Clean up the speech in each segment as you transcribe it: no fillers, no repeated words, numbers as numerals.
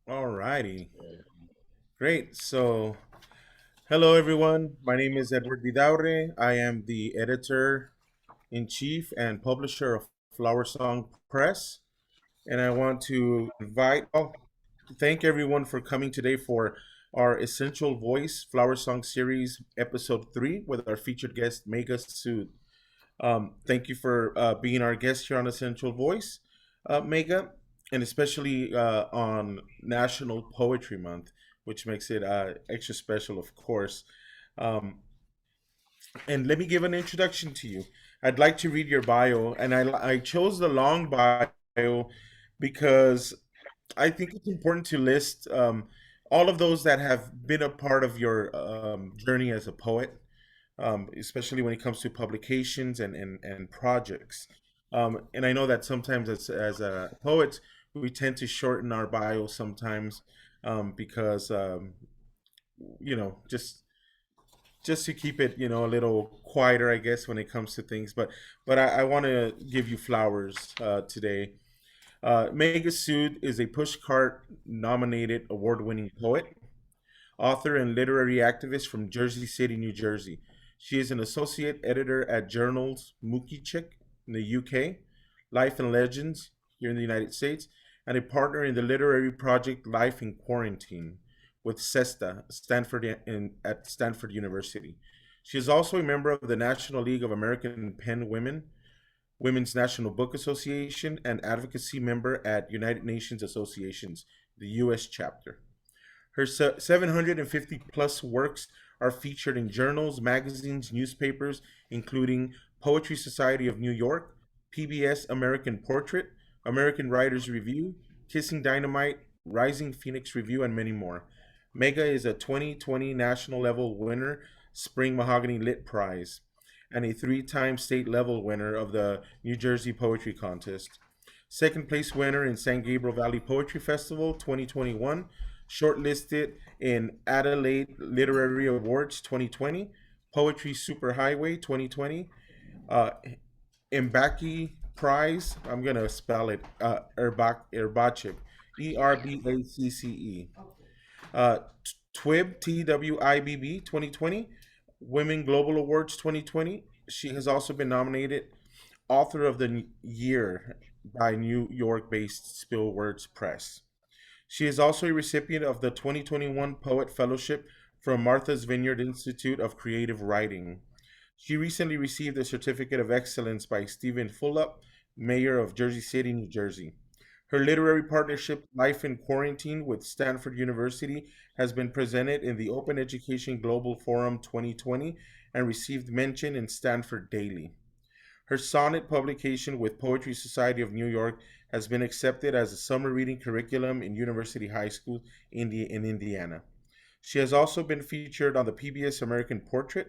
All righty. Great. So, hello everyone. My name is Edward Vidaurre. I am the editor in chief and publisher of FlowerSong Press. And I want to thank everyone for coming today for our Essential Voice FlowerSong series, episode 3, with our featured guest, Mega Sood. Thank you for being our guest here on Essential Voice, Mega, and especially on National Poetry Month, which makes it extra special, of course. Um, and let me give an introduction to you. I'd like to read your bio, and I chose the long bio because I think it's important to list all of those that have been a part of your journey as a poet, especially when it comes to publications and projects. And I know that sometimes as poets, we tend to shorten our bio sometimes because, you know, just to keep it, a little quieter, I guess, when it comes to things. But I want to give you flowers today. Mega Sood is a Pushcart nominated award winning poet, author, and literary activist from Jersey City, New Jersey. She is an associate editor at journals Mookie in the UK, Life and Legends here in the United States, and a partner in the literary project Life in Quarantine with SESTA, at Stanford University. She is also a member of the National League of American Pen Women, Women's National Book Association, and advocacy member at United Nations Associations, the U.S. chapter. Her 750 plus works are featured in journals, magazines, newspapers, including Poetry Society of New York, PBS American Portrait, American Writers Review, Kissing Dynamite, Rising Phoenix Review, and many more. Mega is a 2020 national level winner, Spring Mahogany Lit Prize, and a three-time state level winner of the New Jersey Poetry Contest. Second place winner in San Gabriel Valley Poetry Festival 2021, shortlisted in Adelaide Literary Awards 2020, Poetry Superhighway 2020, uh, Mbaki Prize. I'm gonna spell it Erbacce, Erbacce. Uh, TWIB 2020, Women Global Awards 2020. She has also been nominated Author of the Year by New York-based Spill Words Press. She is also a recipient of the 2021 Poet Fellowship from Martha's Vineyard Institute of Creative Writing. She recently received a Certificate of Excellence by Stephen Fulop, Mayor of Jersey City, New Jersey. Her literary partnership, Life in Quarantine, with Stanford University, has been presented in the Open Education Global Forum 2020 and received mention in Stanford Daily. Her sonnet publication with Poetry Society of New York has been accepted as a summer reading curriculum in University High School in Indiana. She has also been featured on the PBS American Portrait.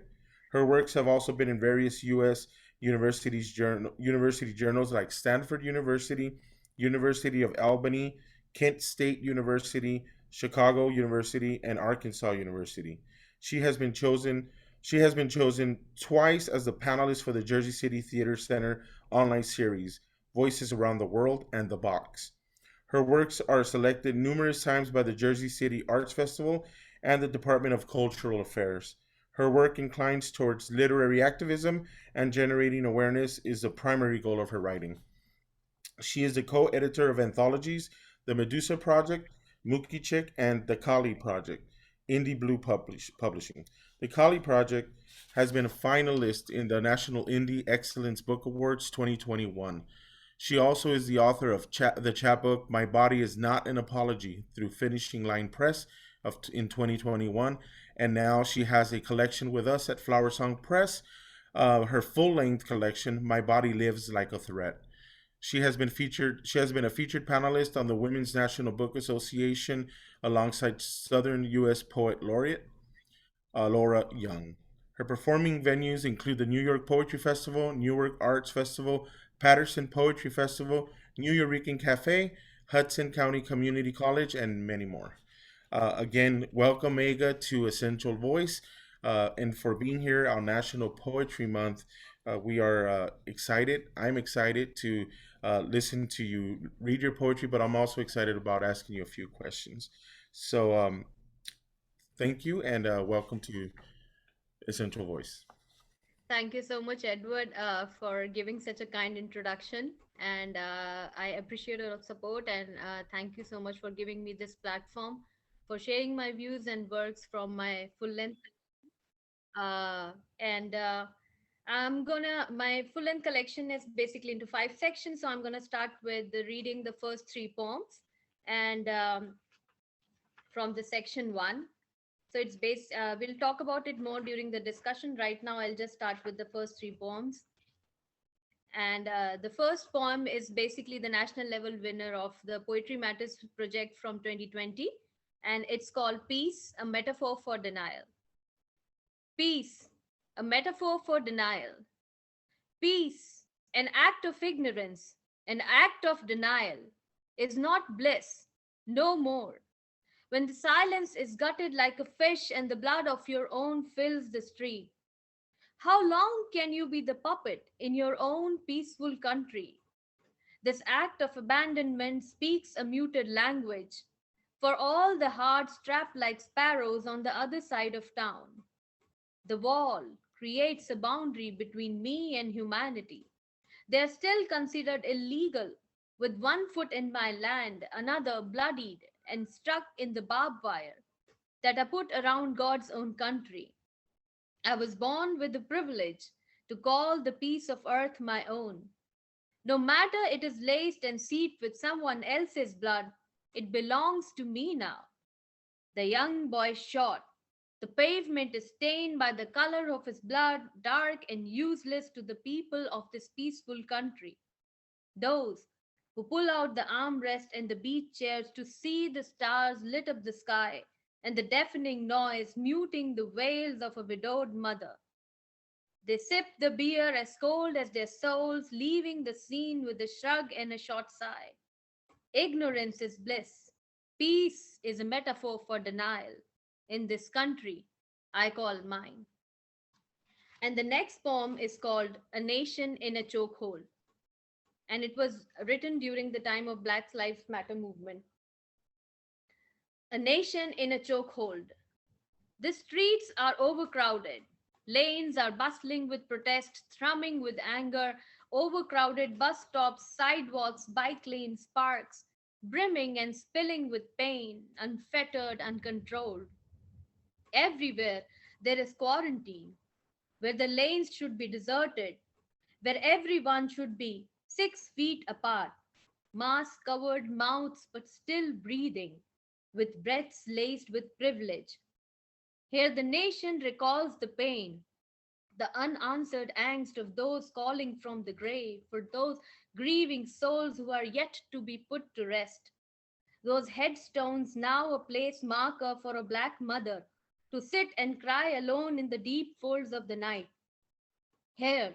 Her works have also been in various U.S. university journals like Stanford University, University of Albany, Kent State University, Chicago University, and Arkansas University. She has been chosen she has been chosen twice as the panelist for the Jersey City Theater Center online series, Voices Around the World and The Box. Her works are selected numerous times by the Jersey City Arts Festival and the Department of Cultural Affairs. Her work inclines towards literary activism, and generating awareness is the primary goal of her writing. She is the co-editor of anthologies The Medusa Project, Mookie and The Kali Project, Indie Blue Publishing. The Kali Project has been a finalist in the National Indie Excellence Book Awards 2021. She also is the author of the chapbook My Body Is Not an Apology through Finishing Line Press in 2021, and now she has a collection with us at FlowerSong Press. Her full-length collection, My Body Lives Like a Threat. She has been a featured panelist on the Women's National Book Association alongside Southern U.S. Poet Laureate Laura Young. Her performing venues include the New York Poetry Festival, Newark Arts Festival, Patterson Poetry Festival, New Eurekan Cafe, Hudson County Community College, and many more. Again, welcome, Mega, to Essential Voice, and for being here on National Poetry Month. We are excited. I'm excited to listen to you read your poetry, but I'm also excited about asking you a few questions. So, thank you and welcome to Essential Voice. Thank you so much, Edward, for giving such a kind introduction. And I appreciate your support. And thank you so much for giving me this platform, for sharing my views and works from my full length. And my full length collection is basically into five sections. So I'm going to start with reading the first three poems. And from the section one. So it's based, we'll talk about it more during the discussion. Right now, I'll just start with the first three poems. And the first poem is basically the national level winner of the Poetry Matters project from 2020. And it's called Peace, a Metaphor for Denial. Peace, a metaphor for denial. Peace, an act of ignorance, an act of denial, is not bliss, no more. When the silence is gutted like a fish and the blood of your own fills the street, how long can you be the puppet in your own peaceful country? This act of abandonment speaks a muted language for all the hearts trapped like sparrows on the other side of town. The wall creates a boundary between me and humanity. They are still considered illegal, with one foot in my land, another bloodied and stuck in the barbed wire that are put around God's own country. I was born with the privilege to call the piece of earth my own. No matter it is laced and seeped with someone else's blood, it belongs to me now. The young boy shot. The pavement is stained by the color of his blood, dark and useless to the people of this peaceful country. Those who pull out the armrest and the beach chairs to see the stars lit up the sky and the deafening noise muting the wails of a widowed mother. They sip the beer as cold as their souls, leaving the scene with a shrug and a short sigh. Ignorance is bliss. Peace is a metaphor for denial. In this country, I call mine. And the next poem is called A Nation in a Chokehold. And it was written during the time of Black Lives Matter movement. A nation in a chokehold. The streets are overcrowded. Lanes are bustling with protest, thrumming with anger, overcrowded bus stops, sidewalks, bike lanes, parks, brimming and spilling with pain, unfettered, uncontrolled. Everywhere there is quarantine, where the lanes should be deserted, where everyone should be 6 feet apart, mask covered mouths but still breathing, with breaths laced with privilege. Here the nation recalls the pain, the unanswered angst of those calling from the grave, for those grieving souls who are yet to be put to rest. Those headstones now a place marker for a black mother to sit and cry alone in the deep folds of the night. Here,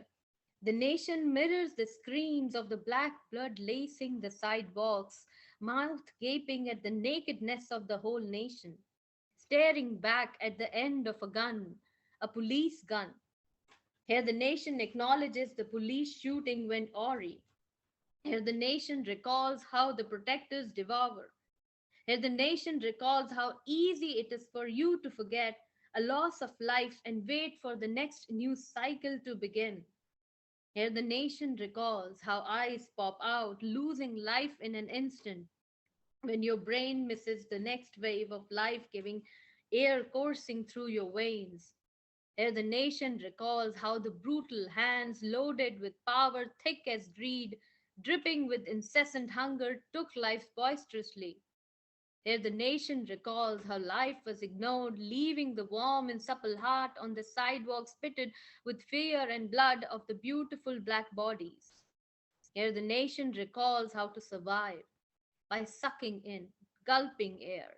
the nation mirrors the screams of the black blood lacing the sidewalks, mouth gaping at the nakedness of the whole nation, staring back at the end of a gun, a police gun. Here, the nation acknowledges the police shooting went awry. Here, the nation recalls how the protectors devour. Here, the nation recalls how easy it is for you to forget a loss of life and wait for the next news cycle to begin. Here, the nation recalls how eyes pop out, losing life in an instant when your brain misses the next wave of life giving air coursing through your veins. Here, the nation recalls how the brutal hands, loaded with power thick as greed, dripping with incessant hunger, took life boisterously. Here, the nation recalls how life was ignored, leaving the warm and supple heart on the sidewalks pitted with fear and blood of the beautiful black bodies. Here, the nation recalls how to survive by sucking in, gulping air,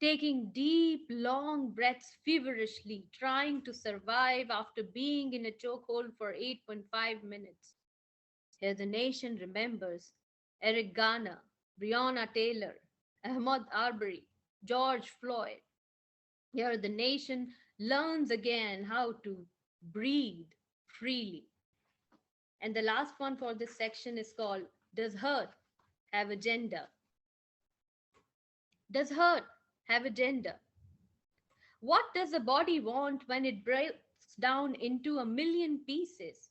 taking deep, long breaths feverishly, trying to survive after being in a chokehold for 8.5 minutes. Here, the nation remembers Eric Garner, Breonna Taylor, Ahmaud Arbery, George Floyd. Here, the nation learns again how to breathe freely. And the last one for this section is called Does Hurt Have a Gender? Does hurt have a gender? What does a body want when it breaks down into a million pieces?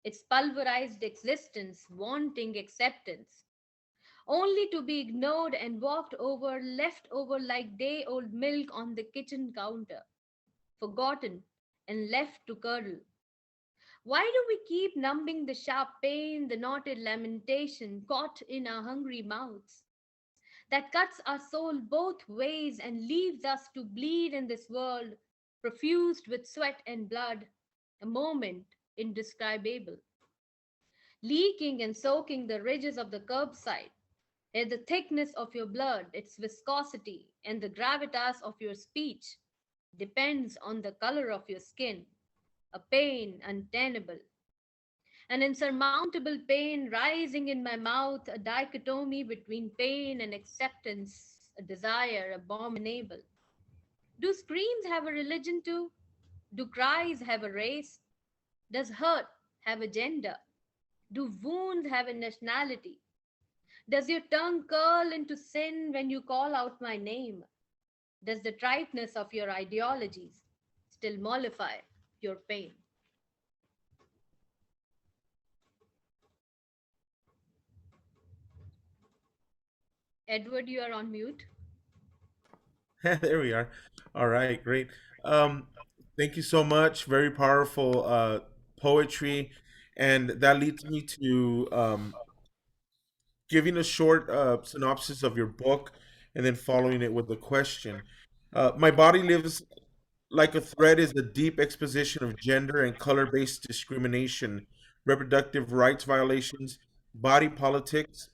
Its pulverized existence wanting acceptance, only to be ignored and walked over, left over like day old milk on the kitchen counter, forgotten and left to curdle. Why do we keep numbing the sharp pain, the knotted lamentation caught in our hungry mouths? That cuts our soul both ways and leaves us to bleed in this world, profused with sweat and blood, a moment indescribable, leaking and soaking the ridges of the curbside. Yet the thickness of your blood, its viscosity, and the gravitas of your speech depends on the color of your skin, a pain untenable, an insurmountable pain rising in my mouth, a dichotomy between pain and acceptance, a desire abominable. Do screams have a religion too? Do cries have a race? Does hurt have a gender? Do wounds have a nationality? Does your tongue curl into sin when you call out my name? Does the triteness of your ideologies still mollify your pain? Edward, you are on mute. There we are. All right, great. Um, Thank you so much. Very powerful poetry, and that leads me to giving a short synopsis of your book, and then following it with a question. My body lives like a thread is a deep exposition of gender and color based discrimination, reproductive rights violations, body politics,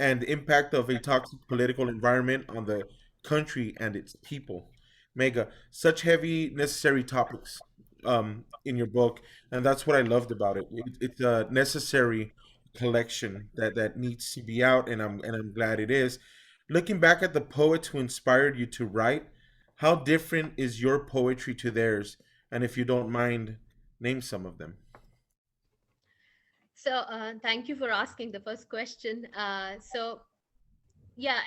and the impact of a toxic political environment on the country and its people. Mega, such heavy, necessary topics in your book, and that's what I loved about it. It's a necessary collection that needs to be out, and I'm glad it is. Looking back at the poets who inspired you to write, how different is your poetry to theirs? And if you don't mind, name some of them. So, thank you for asking the first question. Yeah,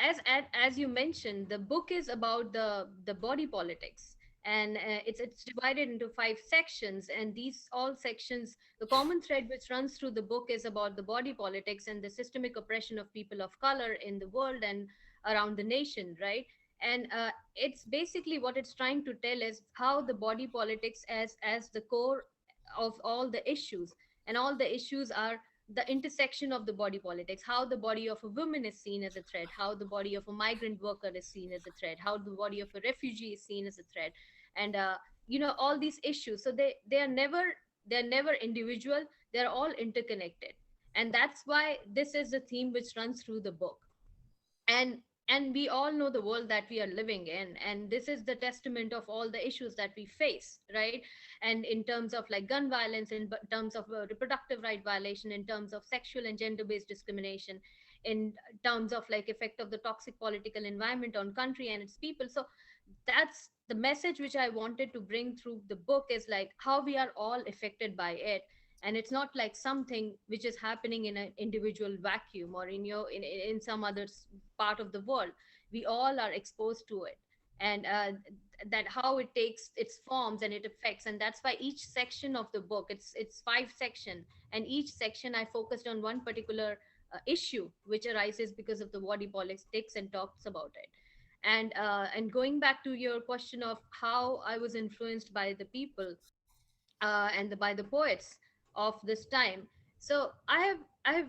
as you mentioned, the book is about the body politics, and it's divided into five sections, and these all sections, the common thread which runs through the book is about the body politics and the systemic oppression of people of color in the world and around the nation, right? And it's basically what it's trying to tell is how the body politics as the core of all the issues, and all the issues are the intersection of the body politics, how the body of a woman is seen as a threat, how the body of a migrant worker is seen as a threat, how the body of a refugee is seen as a threat, and all these issues. So they're never individual, they're all interconnected, and that's why this is the theme which runs through the book. And we all know the world that we are living in, and this is the testament of all the issues that we face, right? And in terms of like gun violence, in terms of reproductive right violation, in terms of sexual and gender based discrimination, in terms of like effect of the toxic political environment on country and its people. So that's the message which I wanted to bring through the book, is like how we are all affected by it. And it's not like something which is happening in an individual vacuum or in your in some other part of the world. We all are exposed to it, and that how it takes its forms and it affects. And that's why each section of the book, it's five section, and each section I focused on one particular issue which arises because of the body politics and talks about it. And going back to your question of how I was influenced by the people by the poets of this time. So I have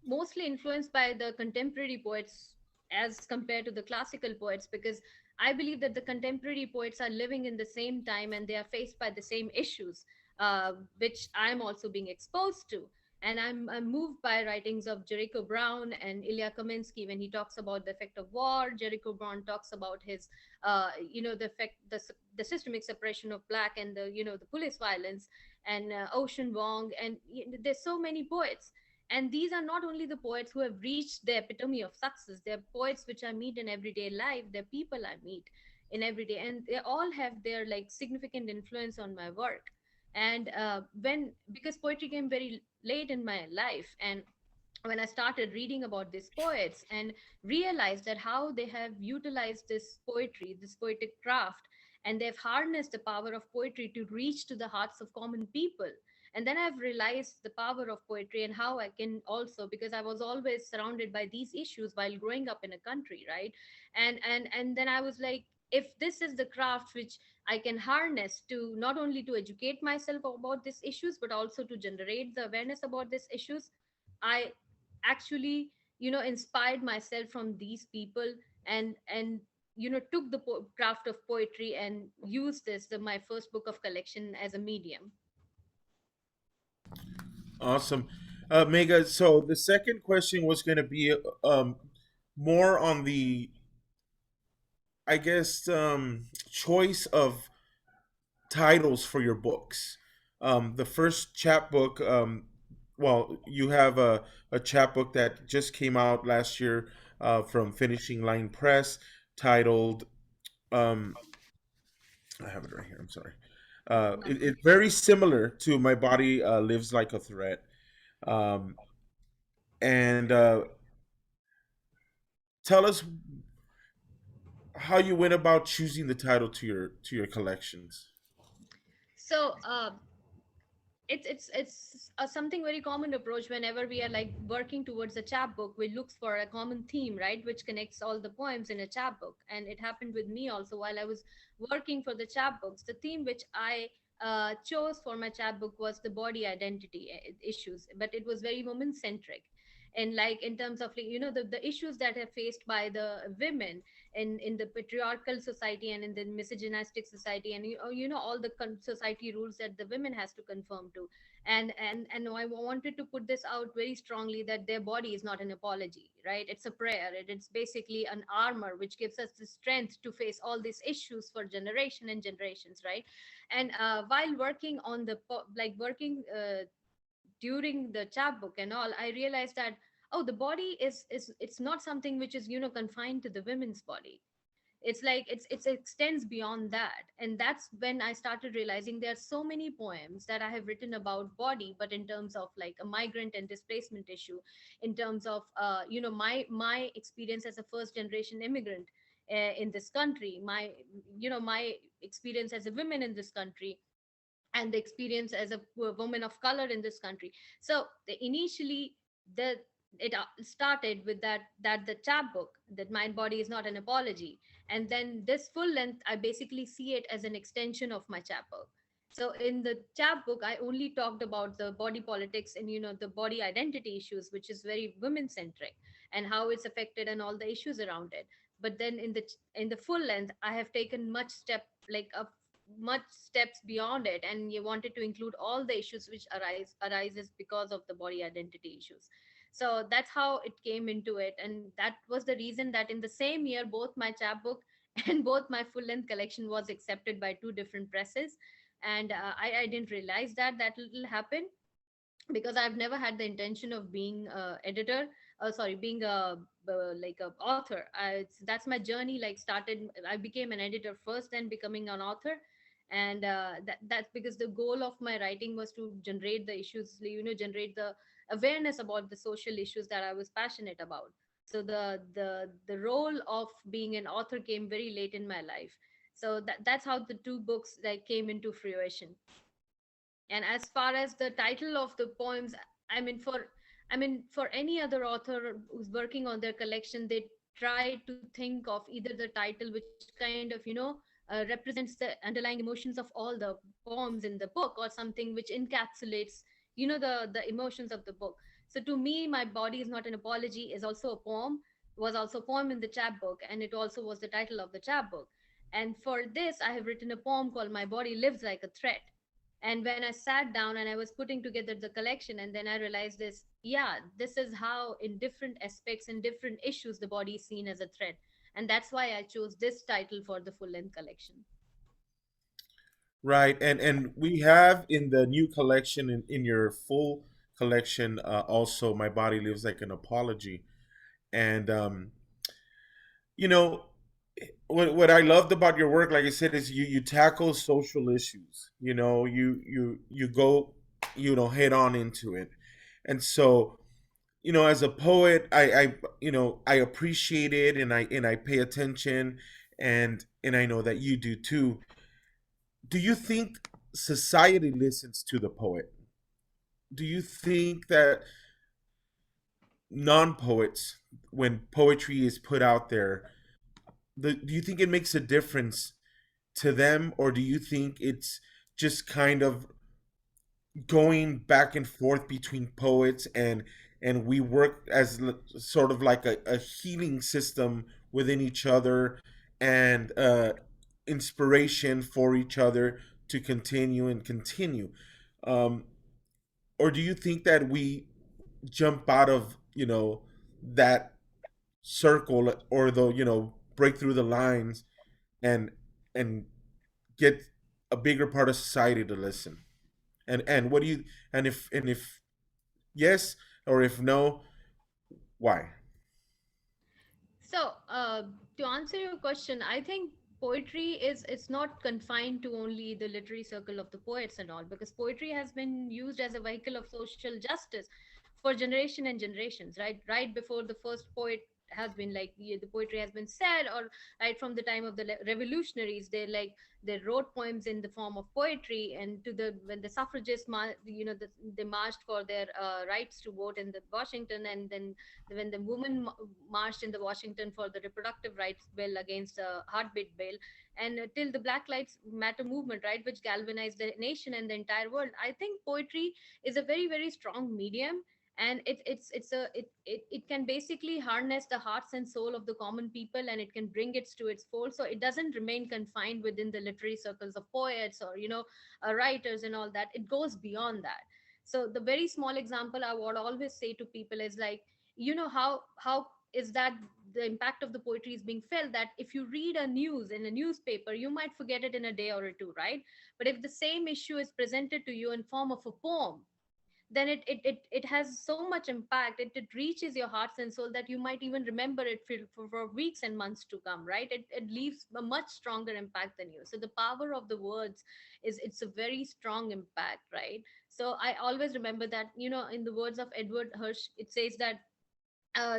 mostly influenced by the contemporary poets as compared to the classical poets, because I believe that the contemporary poets are living in the same time and they are faced by the same issues, which I'm also being exposed to. And I'm moved by writings of Jericho Brown and Ilya Kaminsky when he talks about the effect of war. Jericho Brown talks about his, the effect, the systemic suppression of black and the police violence, and Ocean Wong, and there's so many poets. And these are not only the poets who have reached the epitome of success, they're poets which I meet in everyday life, they're people I meet in everyday, and they all have their like significant influence on my work. And when because poetry came very late in my life, and when I started reading about these poets and realized that how they have utilized this poetry, this poetic craft, and they've harnessed the power of poetry to reach to the hearts of common people. And then I've realized the power of poetry and how I can also, because I was always surrounded by these issues while growing up in a country, right? And then I was like, if this is the craft which I can harness to not only to educate myself about these issues, but also to generate the awareness about these issues, I actually inspired myself from these people, and took the craft of poetry and used my first book of collection as a medium. Awesome. Mega, so the second question was going to be more on the, I guess, choice of titles for your books. The first chapbook, well, you have a chapbook that just came out last year from Finishing Line Press titled, um, I have it right here, I'm sorry. It's very similar to My Body Lives Like a Threat. Um, and tell us how you went about choosing the title to your collections. So it's something very common approach whenever we are like working towards a chapbook. We look for a common theme, right, which connects all the poems in a chapbook. And it happened with me also while I was working for the chapbooks. The theme which I chose for my chapbook was the body identity issues, but it was very woman centric. And like in terms of like, the issues that are faced by the women in the patriarchal society and in the misogynistic society, and all the society rules that the women has to conform to. And I wanted to put this out very strongly, that their body is not an apology, right? It's a prayer. It's basically an armor which gives us the strength to face all these issues for generation and generations, right? And while working on working during the chapbook and all, I realized that, oh, the body is it's not something which is confined to the women's body. It's like it extends beyond that. And that's when I started realizing there are so many poems that I have written about body, but in terms of like a migrant and displacement issue, in terms of my experience as a first generation immigrant in this country, my experience as a woman in this country, and the experience as a woman of color in this country. So initially, the it started with that the chapbook, that my body is not an apology. And then this full length, I basically see it as an extension of my chapbook. So in the chapbook, I only talked about the body politics and the body identity issues, which is very women centric, and how it's affected and all the issues around it. But then in the full length, I have taken much steps beyond it, and you wanted to include all the issues which arises because of the body identity issues. So that's how it came into it, and that was the reason that in the same year, both my chapbook and both my full length collection was accepted by two different presses. And I didn't realize that will happen, because I've never had the intention of being a editor, sorry, being a like a author. That's my journey. Like started, I became an editor first, then becoming an author. And that's because the goal of my writing was to generate the issues, generate the awareness about the social issues that I was passionate about. So the role of being an author came very late in my life. So that's how the two books like came into fruition. And as far as the title of the poems, I mean for any other author who's working on their collection, they try to think of either the title which kind of represents the underlying emotions of all the poems in the book, or something which encapsulates the emotions of the book. So to me, My Body Is Not an Apology is also a poem, was also a poem in the chapbook, and it also was the title of the chapbook. And for this, I have written a poem called My Body Lives Like a Threat. And when I sat down and I was putting together the collection, and then I realized this, yeah, this is how in different aspects and different issues the body is seen as a threat. And that's why I chose this title for the full length collection. Right, and we have in the new collection, in your full collection, also My Body Lives Like an Apology. And you know what I loved about your work, like I said, is you tackle social issues. You go, head on into it. And so, as a poet, I appreciate it, and I pay attention, and I know that you do too. Do you think society listens to the poet? Do you think that non-poets, when poetry is put out there, do you think it makes a difference to them, or do you think it's just kind of going back and forth between poets, and we work as sort of like a healing system within each other, and inspiration for each other to continue and continue? um, or do you think that we jump out of that circle, or the break through the lines, and and get a bigger part of society to listen? And what do you, and if yes, or if no, why? So, to answer your question, I think poetry is it's not confined to only the literary circle of the poets and all, because poetry has been used as a vehicle of social justice for generation and generations, right? Right before the first poet has been like the poetry has been said, or right from the time of the revolutionaries, they wrote poems in the form of poetry. And to the when the suffragists they marched for their rights to vote in the Washington. And then when the women marched in the Washington for the reproductive rights bill against a heartbeat bill, and till the Black Lives Matter movement, right, which galvanized the nation and the entire world. I think poetry is a very very strong medium, and it can basically harness the hearts and soul of the common people, and it can bring it to its fold. So it doesn't remain confined within the literary circles of poets or writers and all that. It goes beyond that. So the very small example I would always say to people is like, how is that the impact of the poetry is being felt, that if you read a news in a newspaper, you might forget it in a day or two, right? But if the same issue is presented to you in form of a poem, then it has so much impact. It reaches your hearts and soul that you might even remember it for weeks and months to come, right? It leaves a much stronger impact than you. So the power of the words is it's a very strong impact, right? So I always remember that, in the words of Edward Hirsch, it says that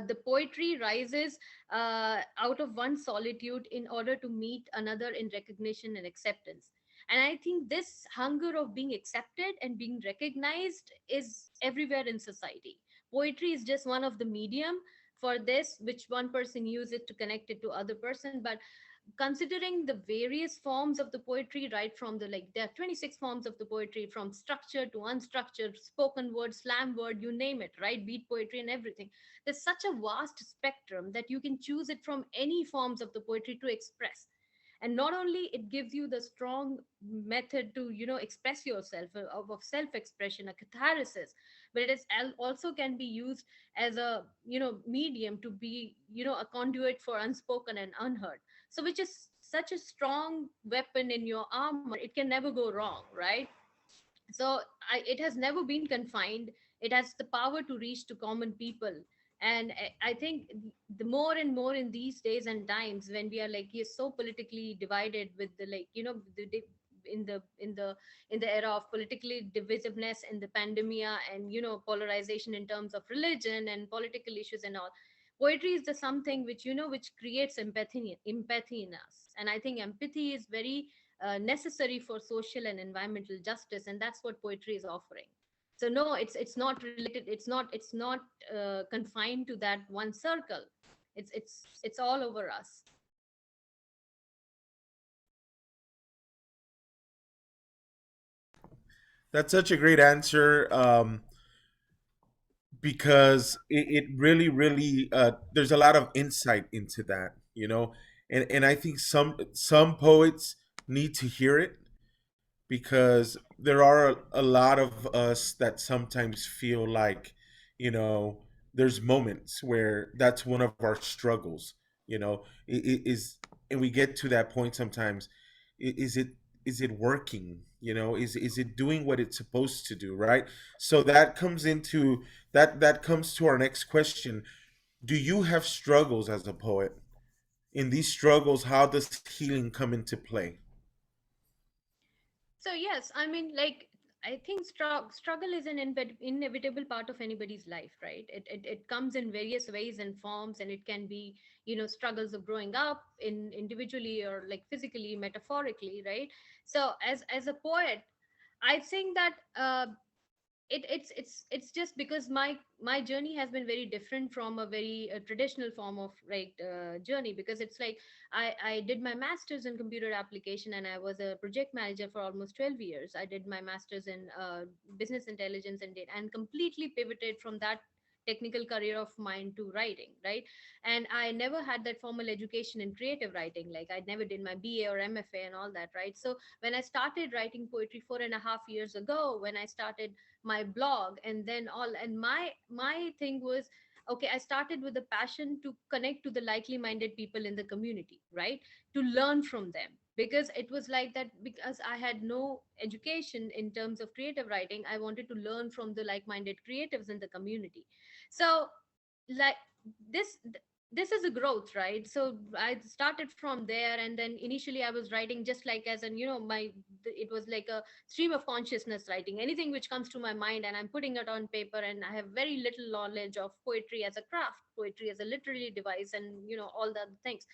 the poetry rises out of one solitude in order to meet another in recognition and acceptance. And I think this hunger of being accepted and being recognized is everywhere in society. Poetry is just one of the medium for this, which one person uses to connect it to other person. But considering the various forms of the poetry, right from the, like, there are 26 forms of the poetry, from structured to unstructured, spoken word, slam word, you name it, right? Beat poetry and everything. There's such a vast spectrum that you can choose it from any forms of the poetry to express. And not only it gives you the strong method to express yourself, of self expression, a catharsis, but it is also can be used as a medium to be a conduit for unspoken and unheard. So which is such a strong weapon in your armor, it can never go wrong, right? So it has never been confined. It has the power to reach to common people. And I think the more and more in these days and times, when we are like, you're so politically divided with the, like, in the era of politically divisiveness and the pandemia, and polarization in terms of religion and political issues and all, poetry is the something which which creates empathy in us. And I think empathy is very necessary for social and environmental justice, and that's what poetry is offering. So no, it's not related, it's not confined to that one circle. It's all over us. That's such a great answer, because it really, really, there's a lot of insight into that, and I think some poets need to hear it, because there are a lot of us that sometimes feel like, you know there's moments where that's one of our struggles. Is, and we get to that point sometimes. Is it working? Is it doing what it's supposed to do, right? So that comes to our next question. Do you have struggles as a poet? In these struggles, how does healing come into play? So yes, I mean, like, I think struggle is an inevitable part of anybody's life, right? It comes in various ways and forms, and it can be, struggles of growing up in individually or like physically, metaphorically, right? So as a poet, I think that it's just because my journey has been very different from a very traditional form of like journey, because it's like I did my masters in computer application, and I was a project manager for almost 12 years. I did my masters in business intelligence and data, and completely pivoted from that technical career of mine to writing, right? And I never had that formal education in creative writing. Like, I never did my BA or MFA and all that, right? So when I started writing poetry 4.5 years ago, when I started my blog, and then all, and my thing was, okay, I started with a passion to connect to the likely minded people in the community, right? To learn from them, because it was like that, because I had no education in terms of creative writing, I wanted to learn from the like minded creatives in the community. So, like, this this is a growth, right? So I started from there, and then initially I was writing just like as an, it was like a stream of consciousness writing, anything which comes to my mind, and I'm putting it on paper. And I have very little knowledge of poetry as a craft, poetry as a literary device, and all the other things.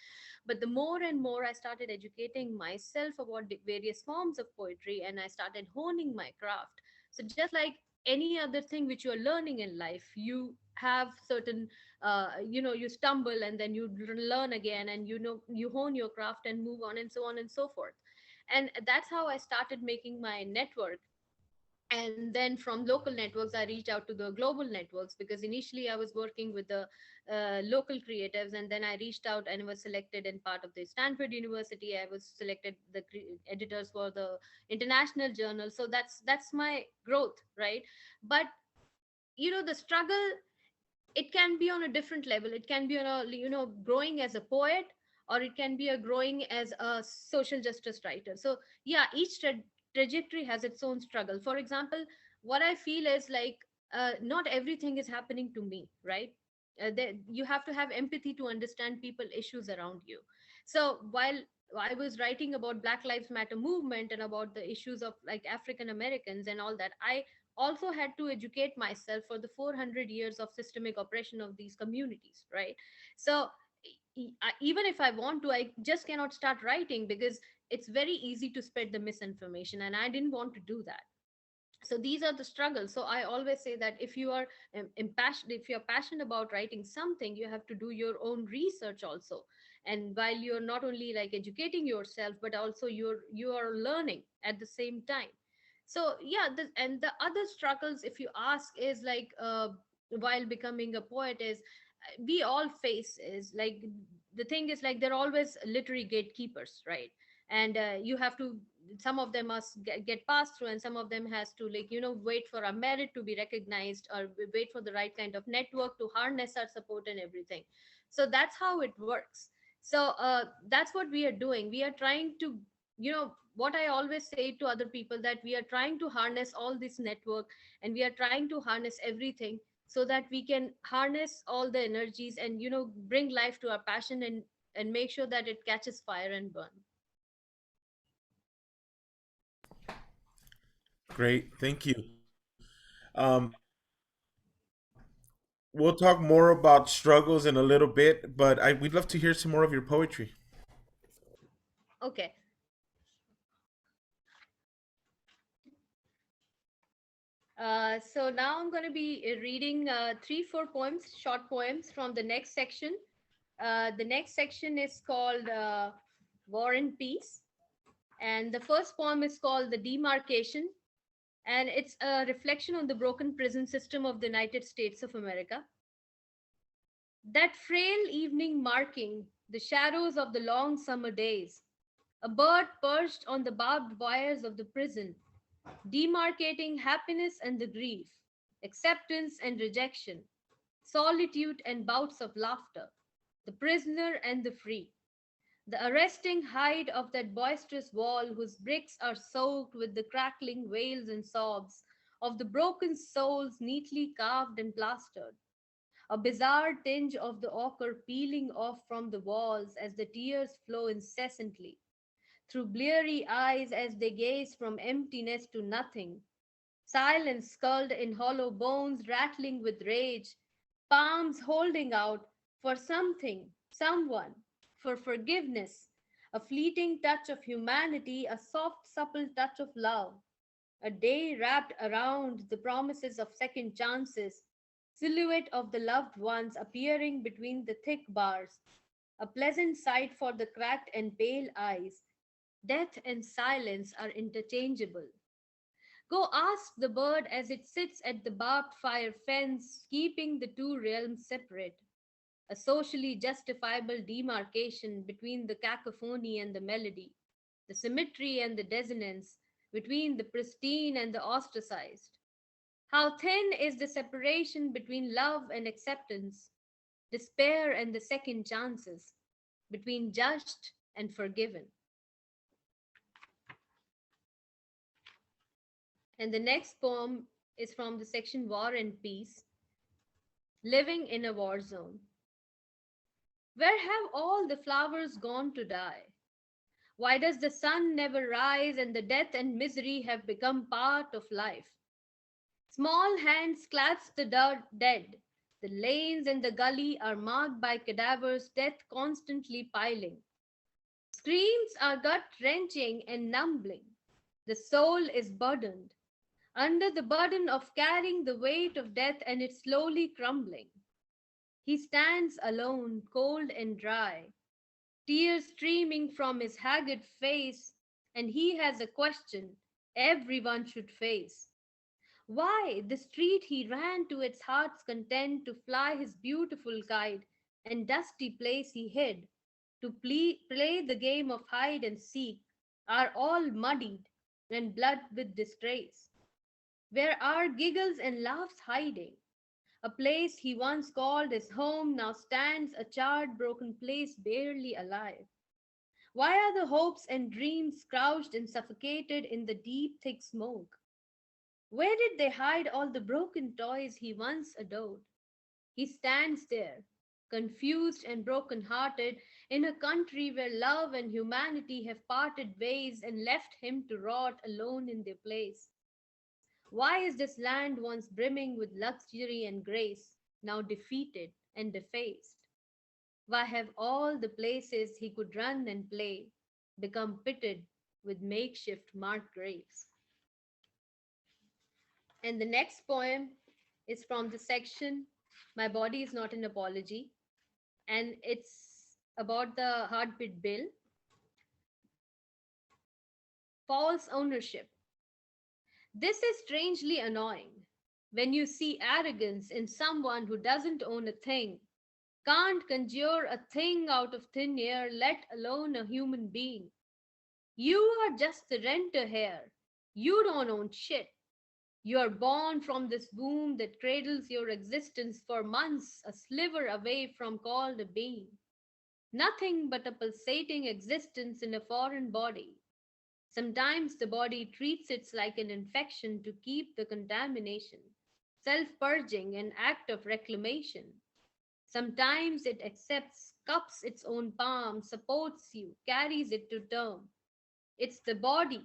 But the more and more I started educating myself about the various forms of poetry, and I started honing my craft. So just like any other thing which you are learning in life, you have certain, you stumble, and then you learn again, and you hone your craft and move on, and so on and so forth. And that's how I started making my network. And then from local networks, I reached out to the global networks, because initially I was working with the local creatives, and then I reached out and was selected in part of the Stanford University. I was selected the editors for the international journal. So that's my growth, right? But the struggle, it can be on a different level. It can be on a, growing as a poet, or it can be a growing as a social justice writer. So yeah, each trajectory has its own struggle. For example, what I feel is like, not everything is happening to me, right? You have to have empathy to understand people issues around you. So while I was writing about Black Lives Matter movement and about the issues of like African Americans and all that, I also had to educate myself for the 400 years of systemic oppression of these communities, right? So even if I want to, I just cannot start writing, because it's very easy to spread the misinformation, and I didn't want to do that. So these are the struggles. So I always say that if you are impassioned, if you're passionate about writing something, you have to do your own research also. And while you're not only like educating yourself, but also you are learning at the same time. So yeah, and the other struggles, if you ask, is like, while becoming a poet is, we all face is like, the thing is like, there are always literary gatekeepers, right? And you have to, some of them must get passed through, and some of them has to, like, wait for a merit to be recognized, or wait for the right kind of network to harness our support and everything. So that's how it works. So that's what we are doing. We are trying to, what I always say to other people, that we are trying to harness all this network, and we are trying to harness everything, so that we can harness all the energies, and bring life to our passion, and make sure that it catches fire and burn. Great, thank you. Um, we'll talk more about struggles in a little bit, but we'd love to hear some more of your poetry. Okay. So now I'm going to be reading three, four poems, short poems from the next section. The next section is called War and Peace. And the first poem is called The Demarcation. And it's a reflection on the broken prison system of the United States of America. That frail evening marking the shadows of the long summer days, a bird perched on the barbed wires of the prison, demarcating happiness and the grief, acceptance and rejection, solitude and bouts of laughter, the prisoner and the free. The arresting height of that boisterous wall whose bricks are soaked with the crackling wails and sobs of the broken souls neatly carved and plastered. a bizarre tinge of the ochre peeling off from the walls as the tears flow incessantly through bleary eyes as they gaze from emptiness to nothing. Silence skulled in hollow bones, rattling with rage, palms holding out for something, someone, for forgiveness, a fleeting touch of humanity, a soft, supple touch of love, a day wrapped around the promises of second chances, silhouette of the loved ones appearing between the thick bars, a pleasant sight for the cracked and pale eyes. Death and silence are interchangeable. Go ask the bird as it sits at the barbed fire fence, keeping the two realms separate. A socially justifiable demarcation between the cacophony and the melody, the symmetry and the dissonance, between the pristine and the ostracized. How thin is the separation between love and acceptance, despair and the second chances, between judged and forgiven. And the next poem is from the section War and Peace, living in a war zone. Where have all the flowers gone to die? Why does the sun never rise and the death and misery have become part of life? Small hands clasp the dead. The lanes and the gully are marked by cadavers, death constantly piling. Screams are gut wrenching and numbing. The soul is burdened, under the burden of carrying the weight of death and it's slowly crumbling. He stands alone, cold and dry, tears streaming from his haggard face, and he has a question everyone should face. Why the street he ran to its heart's content to fly his beautiful kite, and dusty place he hid to play the game of hide and seek, are all muddied and blood with disgrace. Where are giggles and laughs hiding? A place he once called his home now stands a charred, broken place barely alive. Why are the hopes and dreams crouched and suffocated in the deep, thick smoke? Where did they hide all the broken toys he once adored? He stands there, confused and broken hearted, in a country where love and humanity have parted ways and left him to rot alone in their place. Why is this land once brimming with luxury and grace, now defeated and defaced? Why have all the places he could run and play become pitted with makeshift marked graves? And the next poem is from the section My Body is Not an Apology, and it's about the heartbeat bill, false ownership. This is strangely annoying when you see arrogance in someone who doesn't own a thing, can't conjure a thing out of thin air, let alone a human being. You are just the renter here. You don't own shit. You are born from this womb that cradles your existence for months, a sliver away from called a being. Nothing but a pulsating existence in a foreign body. Sometimes the body treats it like an infection to keep the contamination, self purging, an act of reclamation. Sometimes it accepts, cups its own palm, supports you, carries it to term. It's the body,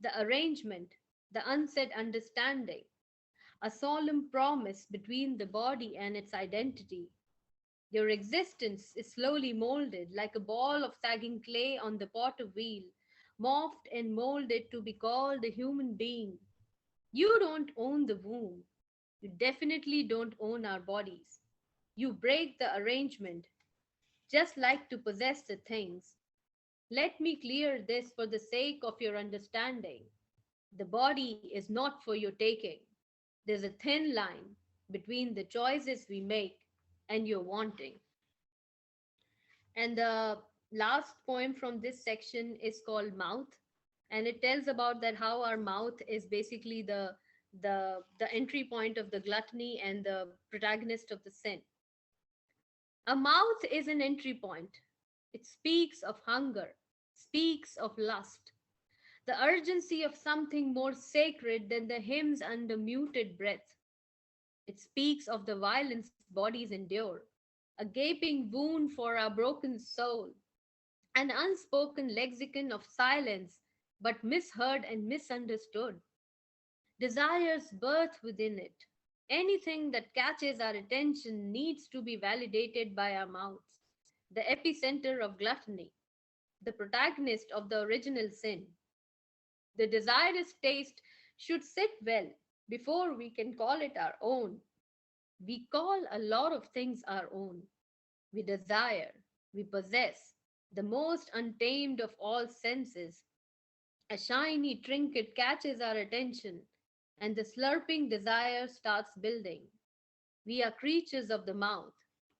the arrangement, the unsaid understanding, a solemn promise between the body and its identity. Your existence is slowly molded like a ball of sagging clay on the pot of wheel, morphed and molded to be called a human being. You don't own the womb. You definitely don't own our bodies. You break the arrangement, just like to possess the things. Let me clear this for the sake of your understanding. The body is not for your taking. There's a thin line between the choices we make and your wanting. And the last poem from this section is called Mouth, and it tells about that how our mouth is basically the entry point of the gluttony and the protagonist of the sin. A mouth is an entry point. It speaks of hunger, speaks of lust, the urgency of something more sacred than the hymns under muted breath. It speaks of the violence bodies endure, a gaping wound for our broken soul, an unspoken lexicon of silence, but misheard and misunderstood. Desires birth within it. Anything that catches our attention needs to be validated by our mouths. The epicenter of gluttony, the protagonist of the original sin. The desirous taste should sit well before we can call it our own. We call a lot of things our own. We desire, we possess the most untamed of all senses. A shiny trinket catches our attention, and the slurping desire starts building. We are creatures of the mouth.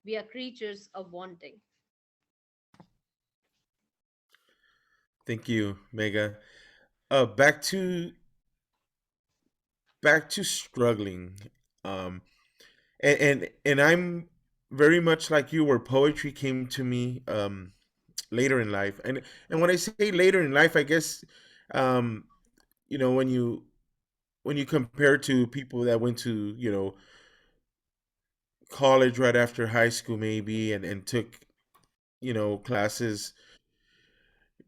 We are creatures of wanting. Thank you, Mega. Back to struggling. Um, and I'm very much like you, where poetry came to me later in life, and when I say later in life, I guess um, when you compare to people that went to college right after high school maybe and took classes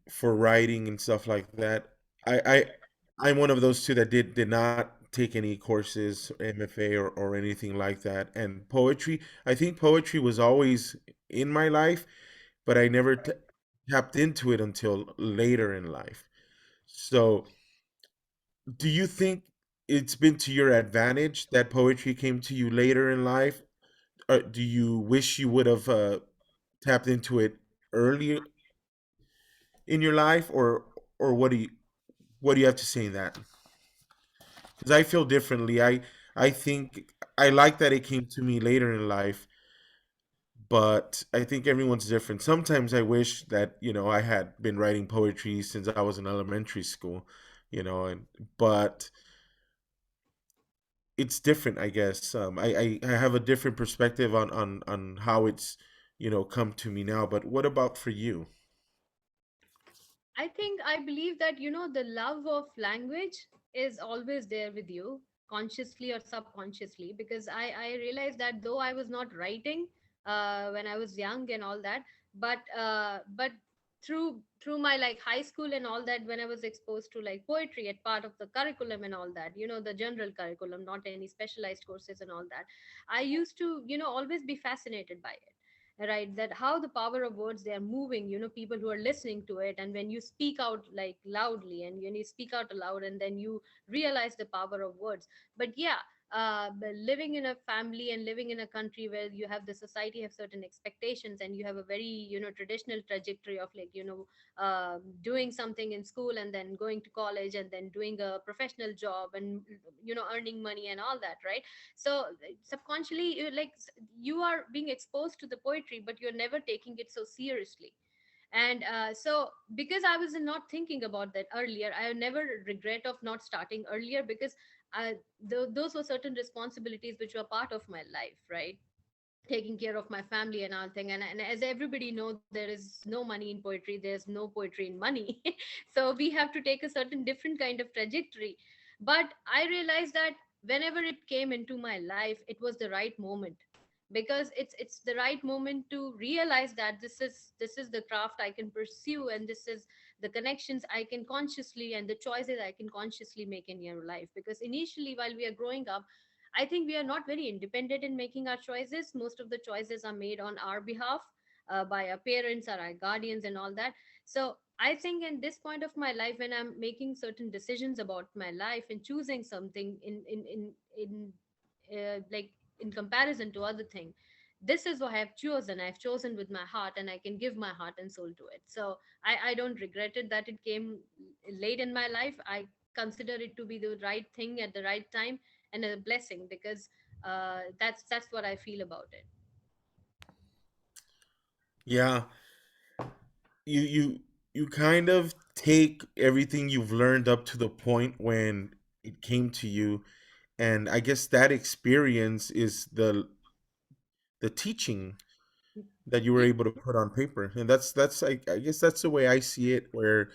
for writing and stuff like that. I'm one of those two that did not take any courses, MFA or anything like that. And poetry, I think poetry was always in my life, but I never tapped into it until later in life. So, do you think it's been to your advantage that poetry came to you later in life? Or do you wish you would have tapped into it earlier in your life, or what do you have to say in that? Because I feel differently. I think I like that it came to me later in life, but I think everyone's different. Sometimes I wish that I had been writing poetry since I was in elementary school, and but it's different, I guess. I have a different perspective on how it's come to me now. But what about for you? I think I believe that, the love of language is always there with you, consciously or subconsciously, because I realized that though I was not writing when I was young and all that, but through my like high school and all that, when I was exposed to like poetry at part of the curriculum and all that, the general curriculum, not any specialized courses and all that, I used to, always be fascinated by it, right? That how the power of words, they are moving, people who are listening to it, and when you speak out like loudly, and when you speak out aloud, and then you realize the power of words. But yeah, but living in a family and living in a country where you have the society have certain expectations, and you have a very traditional trajectory of like doing something in school, and then going to college, and then doing a professional job, and earning money and all that, right? So subconsciously you are being exposed to the poetry, but you're never taking it so seriously. And so because I was not thinking about that earlier, I never regret of not starting earlier, because those were certain responsibilities which were part of my life, right? Taking care of my family and all thing, and as everybody know, there is no money in poetry, there's no poetry in money. So we have to take a certain different kind of trajectory. But I realized that whenever it came into my life, it was the right moment, because it's the right moment to realize that this is the craft I can pursue, and this is the connections I can consciously, and the choices I can consciously make in your life. Because initially, while we are growing up, I think we are not very independent in making our choices. Most of the choices are made on our behalf, by our parents or our guardians and all that. So I think in this point of my life, when I'm making certain decisions about my life and choosing something like in comparison to other thing, this is what I've chosen. I've chosen with my heart, and I can give my heart and soul to it. So I don't regret it that it came late in my life. I consider it to be the right thing at the right time, and a blessing, because that's what I feel about it. Yeah, you you kind of take everything you've learned up to the point when it came to you, and I guess that experience is the teaching that you were Yeah. able to put on paper. And that's I guess that's the way I see it, where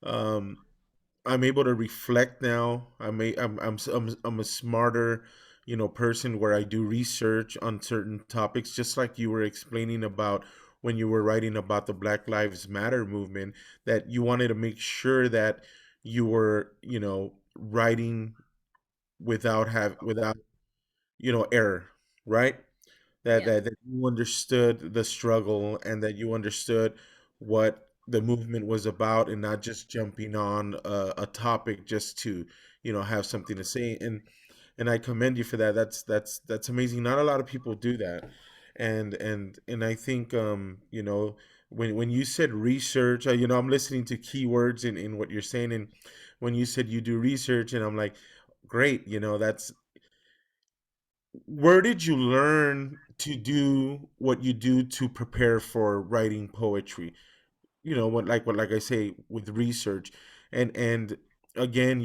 um I'm able to reflect now. I'm a smarter person where I do research on certain topics, just like you were explaining about when you were writing about the Black Lives Matter movement, that you wanted to make sure that you were, writing without error, right? that, Yeah. that that you understood the struggle and that you understood what the movement was about, and not just jumping on a topic just to have something to say. And I commend you for that. That's amazing. Not a lot of people do that. And I think when you said research, I'm listening to keywords in what you're saying. And when you said you do research, and I'm like, great, that's where did you learn to do what you do to prepare for writing poetry? What, like I say, with research. And again,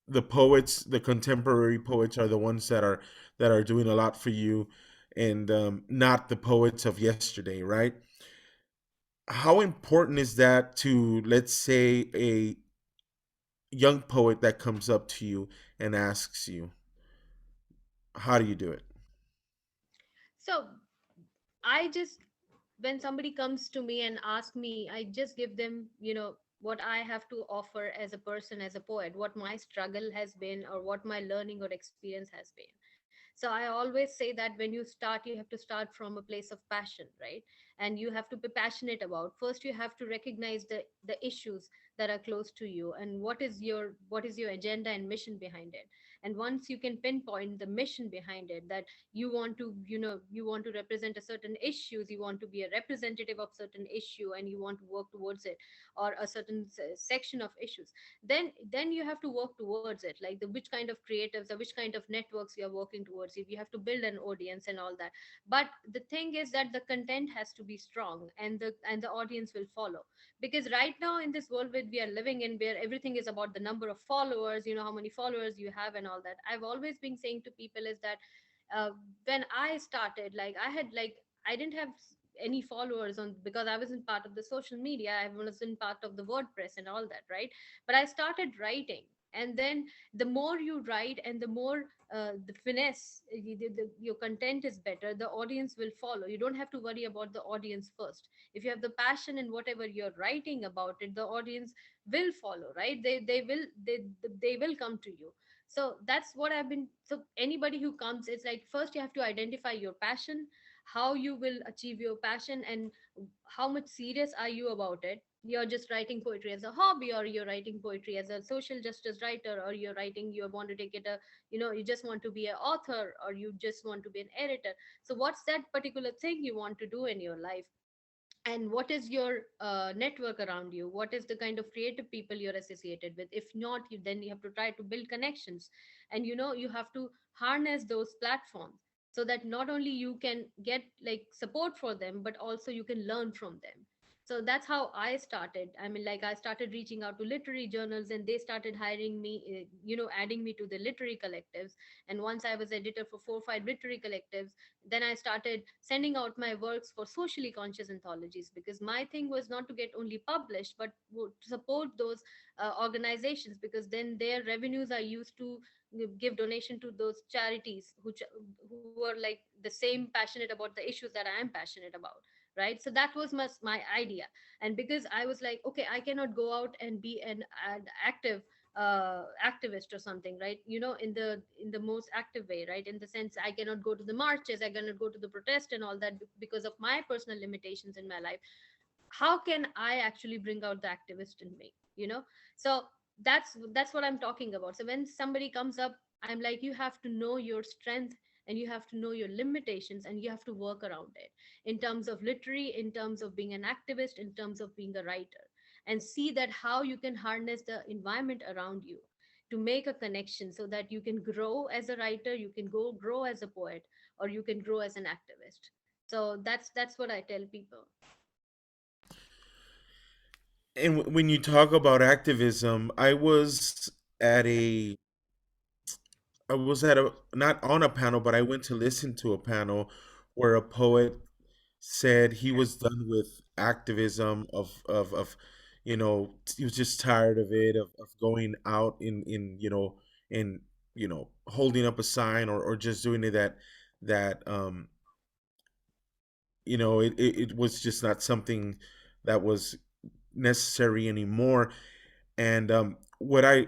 the poets, the contemporary poets, are the ones that are doing a lot for you, and not the poets of yesterday, right? How important is that to, let's say, a young poet that comes up to you and asks you, how do you do it? So I just, when somebody comes to me and asks me, I just give them, what I have to offer as a person, as a poet, what my struggle has been, or what my learning or experience has been. So I always say that when you start, you have to start from a place of passion, right? And you have to be passionate about, first you have to recognize the issues that are close to you, and what is your agenda and mission behind it. And once you can pinpoint the mission behind it, that you want to represent a certain issues, you want to be a representative of certain issue, and you want to work towards it, or a certain section of issues, then you have to work towards it, like the which kind of creatives or which kind of networks you are working towards. If you have to build an audience and all that. But the thing is that the content has to be strong, and the audience will follow. Because right now in this world where we are living in, where everything is about the number of followers, how many followers you have and all that, I've always been saying to people is that uh, when I started, like I didn't have any followers on, because I wasn't part of the social media, I wasn't part of the WordPress and all that, right? But I started writing, and then the more you write and the more the finesse, your content is better, the audience will follow. You don't have to worry about the audience first. If you have the passion in whatever you're writing about it, the audience will follow, right? They will come to you. So that's what I've been. So anybody who comes, it's like first you have to identify your passion, how you will achieve your passion, and how much serious are you about it. You're just writing poetry as a hobby, or you're writing poetry as a social justice writer, or you're writing, you want to take it you just want to be an author, or you just want to be an editor. So what's that particular thing you want to do in your life? And what is your network around you? What is the kind of creative people you're associated with? If not, then you have to try to build connections, and you have to harness those platforms, so that not only you can get like support for them, but also you can learn from them. So that's how I started. I mean, like, I started reaching out to literary journals, and they started hiring me, adding me to the literary collectives. And once I was editor for 4 or 5 literary collectives, then I started sending out my works for socially conscious anthologies, because my thing was not to get only published, but to support those organizations, because then their revenues are used to give donation to those charities who are like the same passionate about the issues that I am passionate about, right? So that was my idea. And because I was like, okay, I cannot go out and be an active activist or something, right? In the most active way, right? In the sense, I cannot go to the marches, I cannot go to the protest and all that, because of my personal limitations in my life. How can I actually bring out the activist in me? So that's what I'm talking about. So when somebody comes up, I'm like, you have to know your strength, and you have to know your limitations, and you have to work around it, in terms of literary, in terms of being an activist, in terms of being a writer, and see that how you can harness the environment around you to make a connection, so that you can grow as a writer, you can go grow as a poet, or you can grow as an activist. So that's what I tell people. And when you talk about activism, at a I was at a not on a panel, but I went to listen to a panel where a poet said he was done with activism of he was just tired of it, of going out in holding up a sign, or just doing it, that it was just not something that was necessary anymore. And what I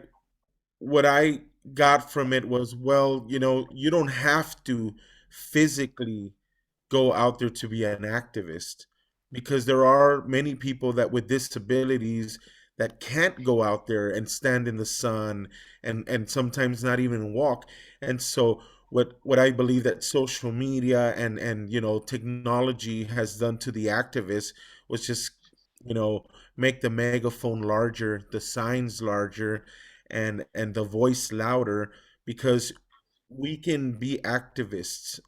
got from it was, well, you don't have to physically go out there to be an activist, because there are many people that with disabilities that can't go out there and stand in the sun, and sometimes not even walk. And so what I believe that social media and technology has done to the activists was just make the megaphone larger, the signs larger, and the voice louder, because we can be activists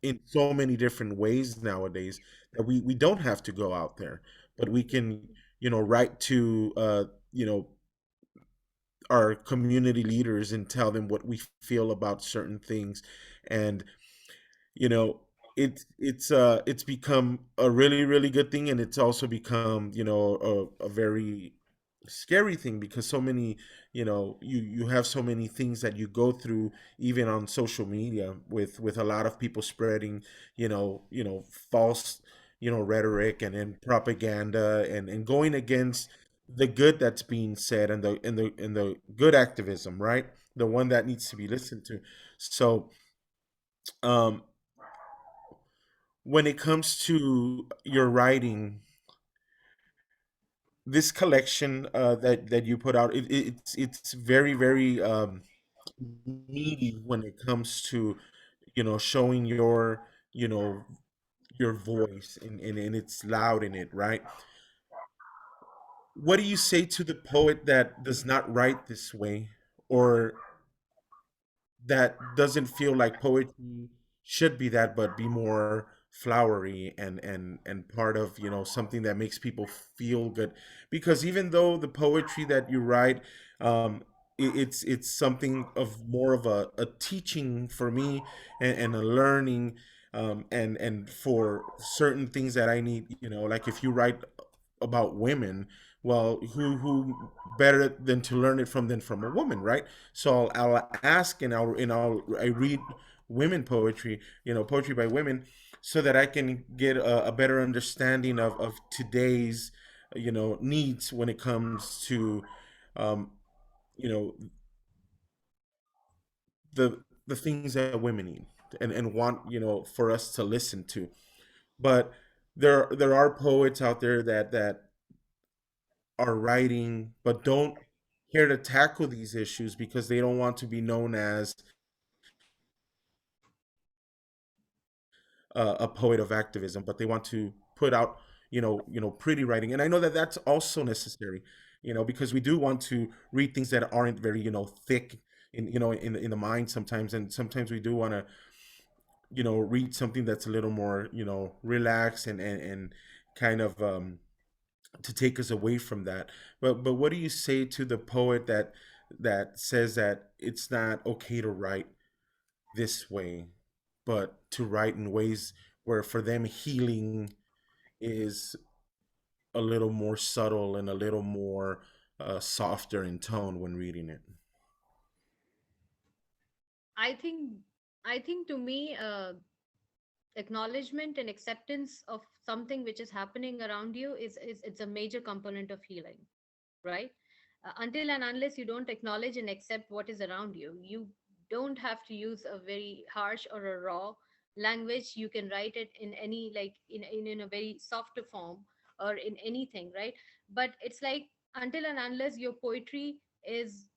in so many different ways nowadays, that we don't have to go out there, but we can write to our community leaders and tell them what we feel about certain things. And you know it's become a really really good thing, and it's also become a very scary thing, because so many you have so many things that you go through, even on social media, with a lot of people spreading false rhetoric and propaganda, and going against the good that's being said, and the good activism, right? The one that needs to be listened to. So um when it comes to your writing, this collection that you put out, it's very very meaty when it comes to showing your voice, and it's loud in it, right? What do you say to the poet that does not write this way, or that doesn't feel like poetry should be that, but be more flowery and part of something that makes people feel good? Because even though the poetry that you write, it's something of more of a teaching for me, and a learning, and for certain things that I need, like if you write about women, well, who better than to learn it from than from a woman, right? So I'll ask, I read women poetry, poetry by women, so that I can get a better understanding of today's needs when it comes to um, you know the things that women need, and want for us to listen to. But there are poets out there that are writing, but don't care to tackle these issues, because they don't want to be known as a poet of activism, but they want to put out pretty writing. And I know that that's also necessary, because we do want to read things that aren't very thick in the mind sometimes, and sometimes we do want to read something that's a little more relaxed, and kind of to take us away from that. But what do you say to the poet that says that it's not okay to write this way, but to write in ways where for them healing is a little more subtle, and a little more softer in tone when reading it? I think i think to me, acknowledgement and acceptance of something which is happening around you is it's a major component of healing, right? Until and unless you don't acknowledge and accept what is around you, you don't have to use a very harsh or a raw language. You can write it in any, like in a very softer form, or in anything, right? But it's like, until and unless your poetry is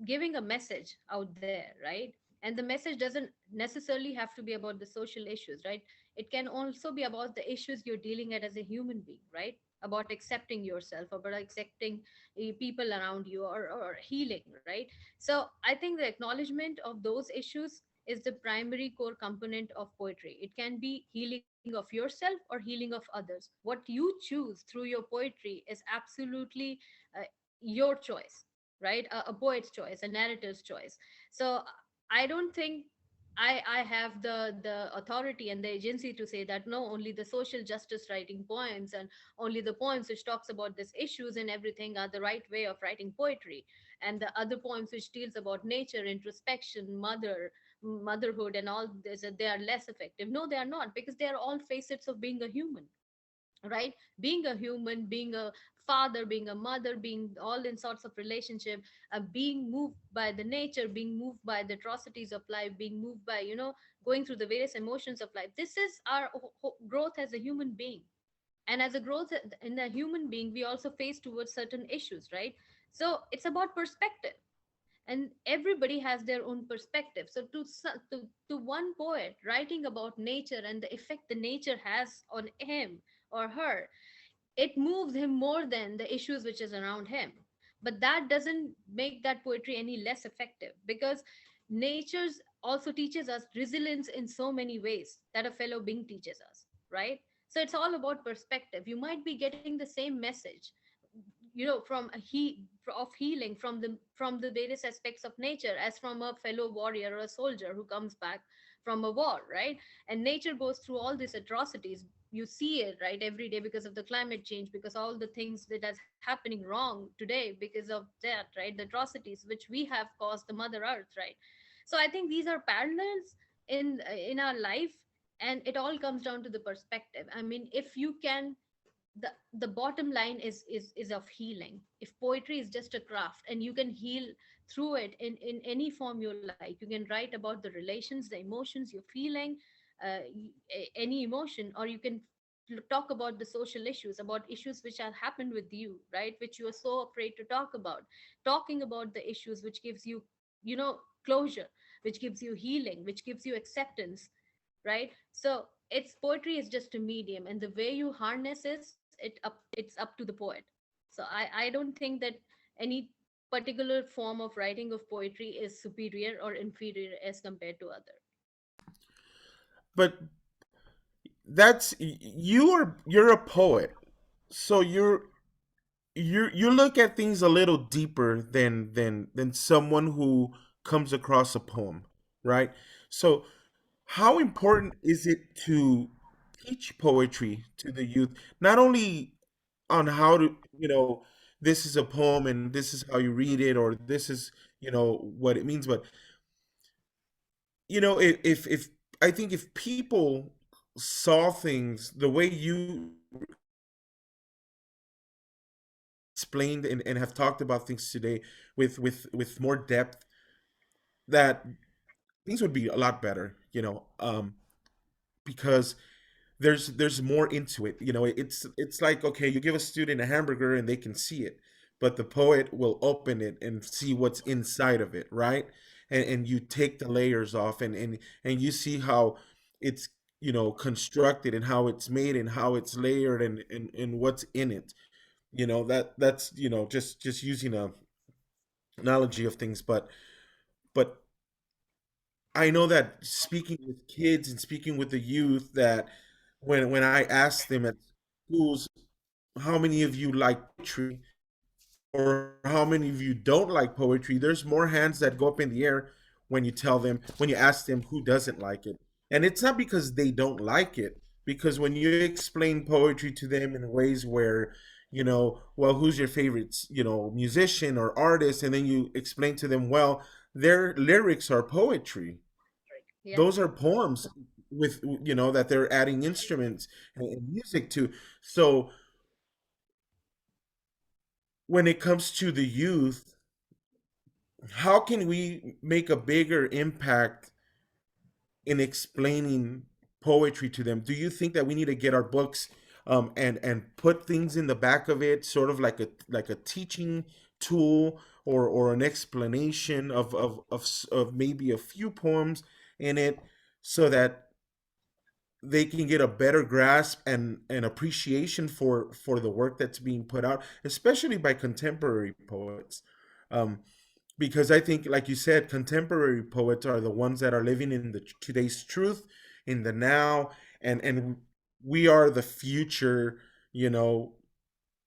giving a message out there, right? And the message doesn't necessarily have to be about the social issues, right? It can also be about the issues you're dealing at as a human being, right? About accepting yourself, about accepting people around you, or healing, right? So I think the acknowledgement of those issues is the primary core component of poetry. It can be healing of yourself or healing of others. What you choose through your poetry is absolutely uh, your choice, right? A poet's choice, a narrator's choice. So I don't think I have the authority and the agency to say that no, only the social justice writing poems and only the poems which talks about these issues and everything are the right way of writing poetry, and the other poems which deals about nature, introspection, motherhood and all this, they are less effective. No, they are not, because they are all facets of being a human, right? Being a human, being a father, being a mother, being all in sorts of relationship, being moved by the nature, being moved by the atrocities of life, being moved by, going through the various emotions of life. This is our growth as a human being. And as a growth in a human being, we also face towards certain issues, right? So it's about perspective, and everybody has their own perspective. So to one poet writing about nature and the effect the nature has on him or her, it moves him more than the issues which is around him. But that doesn't make that poetry any less effective, because nature's also teaches us resilience in so many ways that a fellow being teaches us, right? So it's all about perspective. You might be getting the same message, from of healing from the various aspects of nature as from a fellow warrior or a soldier who comes back from a war, right? And nature goes through all these atrocities. You see it, right, every day, because of the climate change, because all the things that is happening wrong today, because of that, right, the atrocities which we have caused the mother earth, right? So I think these are parallels in our life, and it all comes down to the perspective. I mean, if you can, the bottom line is of healing. If poetry is just a craft and you can heal through it in any form you like, you can write about the relations, the emotions you're feeling, any emotion, or you can talk about the social issues, about issues which have happened with you, right, which you are so afraid to talk about. Talking about the issues which gives you, closure, which gives you healing, which gives you acceptance, right? So it's poetry is just a medium, and the way you harness it's up to the poet. So I don't think that any particular form of writing of poetry is superior or inferior as compared to other. But you're a poet, so you look at things a little deeper than someone who comes across a poem, right? So how important is it to teach poetry to the youth, not only on how to, this is a poem and this is how you read it, or this is, what it means, but if I think if people saw things the way you explained and have talked about things today with more depth, that things would be a lot better, because there's more into it. It's like, okay, you give a student a hamburger and they can see it, but the poet will open it and see what's inside of it, right? And you take the layers off, and you see how it's, constructed, and how it's made, and how it's layered, and what's in it. That's, just using a analogy of things, but I know that speaking with kids and speaking with the youth, that when I ask them at schools, how many of you like poetry, or how many of you don't like poetry, there's more hands that go up in the air when you ask them who doesn't like it. And it's not because they don't like it, because when you explain poetry to them in ways where, well, who's your favorite, musician or artist, and then you explain to them, well, their lyrics are poetry. Yeah. Those are poems with, that they're adding instruments and music to. So when it comes to the youth, how can we make a bigger impact in explaining poetry to them? Do you think that we need to get our books, and put things in the back of it, sort of like a teaching tool, or an explanation of maybe a few poems in it, so that they can get a better grasp and appreciation for the work that's being put out, especially by contemporary poets. Um, because I think, like you said, contemporary poets are the ones that are living in the today's truth, in the now, and we are the future. You know,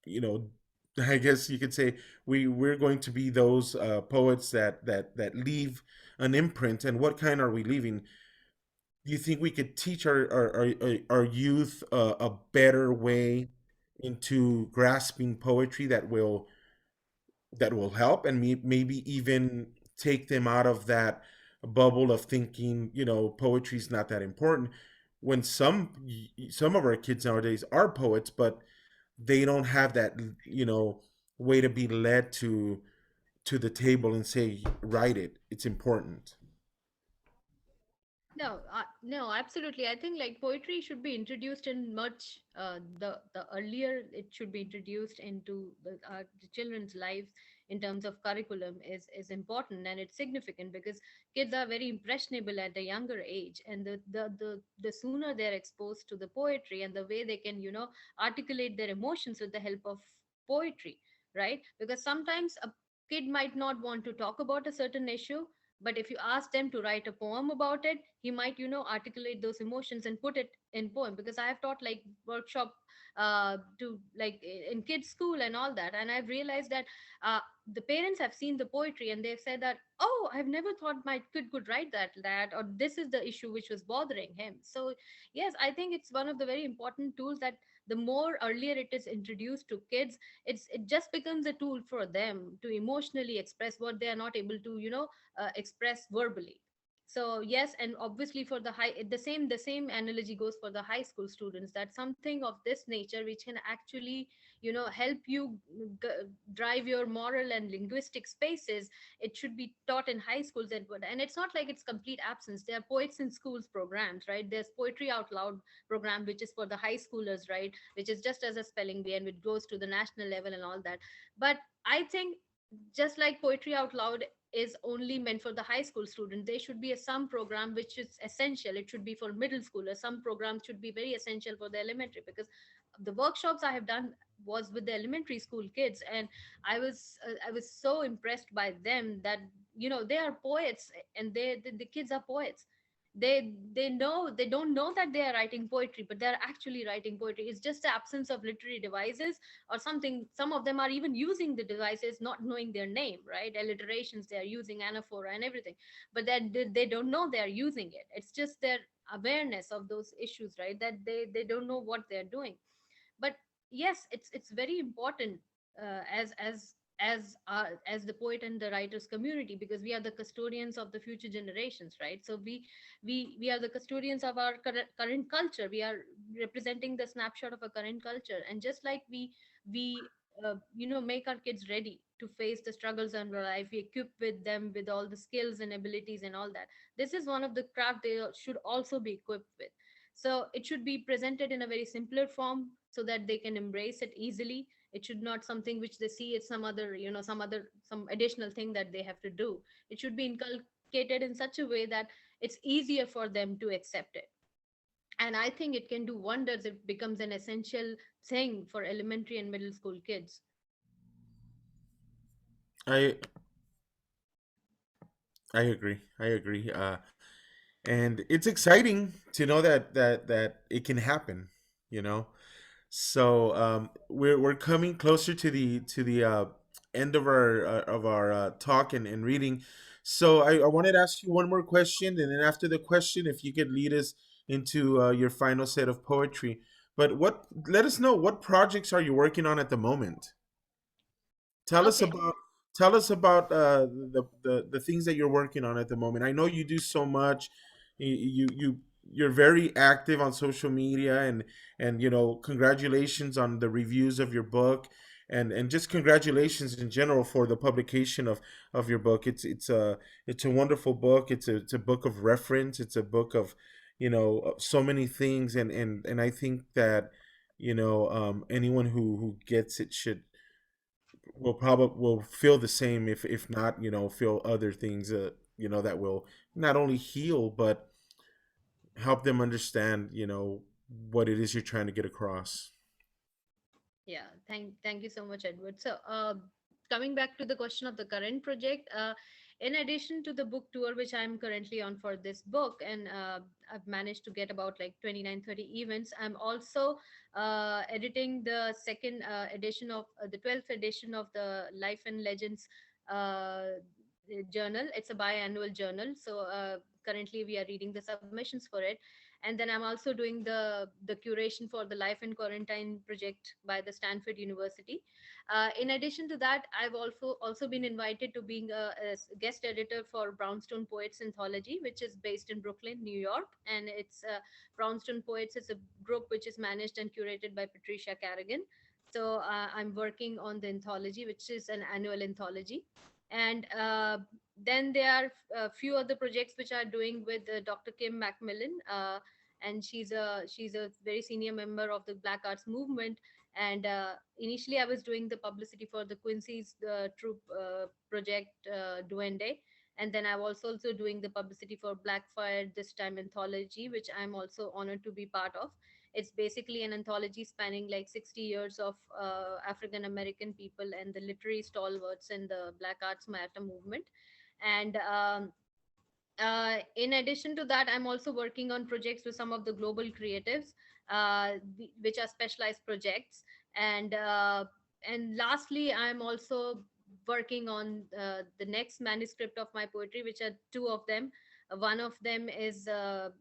you know, I guess you could say we're going to be those poets that leave an imprint. And what kind are we leaving? Do you think we could teach our youth a better way into grasping poetry that will help, and maybe even take them out of that bubble of thinking, poetry is not that important, when some of our kids nowadays are poets, but they don't have that, you know way to be led to the table and say, write it, it's important. No, no, absolutely. I think like poetry should be introduced in much the earlier it should be introduced into the children's lives in terms of curriculum is important, and it's significant because kids are very impressionable at a younger age, and the sooner they're exposed to the poetry and the way they can articulate their emotions with the help of poetry, right? Because sometimes a kid might not want to talk about a certain issue, but if you ask them to write a poem about it, he might articulate those emotions and put it in poem. Because I have taught like workshop to like in kids school and all that, and I've realized that uh, the parents have seen the poetry and they've said that, oh, I've never thought my kid could write that, or this is the issue which was bothering him. So yes, I think it's one of the very important tools that the more earlier it is introduced to kids, it just becomes a tool for them to emotionally express what they are not able to express verbally. So yes, and obviously for the same analogy goes for the high school students, that something of this nature which can actually help you drive your moral and linguistic spaces, it should be taught in high schools. And it's not like it's complete absence. There are poets in schools programs, right? There's poetry out loud program which is for the high schoolers, right, which is just as a spelling bee and it goes to the national level and all that. But I think just like poetry out loud is only meant for the high school student, there should be some program which is essential. It should be for middle schoolers. Some programs should be very essential for the elementary, because the workshops I have done was with the elementary school kids, and I was so impressed by them that they are poets, and the kids are poets. They know, they don't know that they are writing poetry, but they're actually writing poetry. It's just the absence of literary devices or something. Some of them are even using the devices not knowing their name, right? Alliterations, they are using anaphora and everything, but that they don't know they are using it. It's just their awareness of those issues, right, that they don't know what they're doing. But yes, it's very important, as the poet and the writers community, because we are the custodians of the future generations, right? So we are the custodians of our current culture. We are representing the snapshot of a current culture, and just like we make our kids ready to face the struggles in their life, we equip with them with all the skills and abilities and all that. This is one of the craft they should also be equipped with. So it should be presented in a very simpler form so that they can embrace it easily. It should not something which they see it's some other, some additional thing that they have to do. It should be inculcated in such a way that it's easier for them to accept it. And I think it can do wonders if it becomes an essential thing for elementary and middle school kids. I i agree, and it's exciting to know that it can happen, you know so we're coming closer to the end of our talk and reading. So I wanted to ask you one more question, and then after the question, if you could lead us into your final set of poetry. But what let us know, what projects are you working on at the moment? Tell us Okay. about the things that you're working on at the moment. I know you do so much. You're very active on social media, and congratulations on the reviews of your book, and just congratulations in general for the publication of your book. It's a wonderful book. It's a book of reference. It's a book of so many things, and I think that anyone who gets it should will feel the same, if not feel other things that will not only heal but help them understand what it is you're trying to get across. Yeah, thank you so much, Edward. So, coming back to the question of the current project, In addition to the book tour, which I'm currently on for this book, and I've managed to get about like 29, 30 events, I'm also editing the second edition of the 12th edition of the Life and Legends uh, journal. It's a biannual journal. So currently we are reading the submissions for it. And then I'm also doing the curation for the Life and Quarantine project by the Stanford University. In addition to that, I've also been invited to being a guest editor for Brownstone Poets Anthology, which is based in Brooklyn, New York, and it's Brownstone Poets is a group which is managed and curated by Patricia Carrigan. So I'm working on the anthology, which is an annual anthology, and then there are a few other projects which are doing with Dr. Kim Macmillan. And she's a very senior member of the Black Arts movement, and initially I was doing the publicity for the Quincy's troop project Duende, and then I was also doing the publicity for Blackfire this time anthology, which I'm also honored to be part of. It's basically an anthology spanning like 60 years of African American people and the literary stalwarts in the Black Arts Matter movement. And in addition to that, I'm also working on projects with some of the global creatives, which are specialized projects. And lastly, I'm also working on the next manuscript of my poetry, which are two of them. One of them is a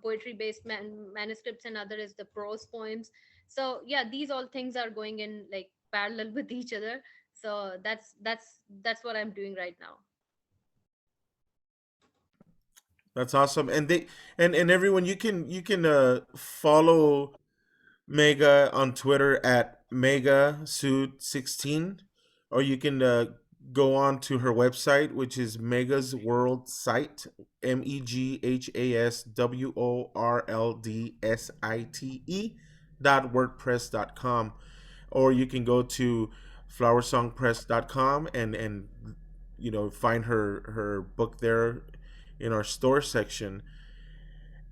poetry based manuscripts, and other is the prose poems. So yeah, these all things are going in like parallel with each other. So that's what I'm doing right now. That's awesome. And and everyone, you can follow Mega on Twitter at MegaSuit16, or you can go on to her website, which is Mega's World Site, megaworldsite.wordpress.com, or you can go to flowersongpress.com and find her book there in our store section,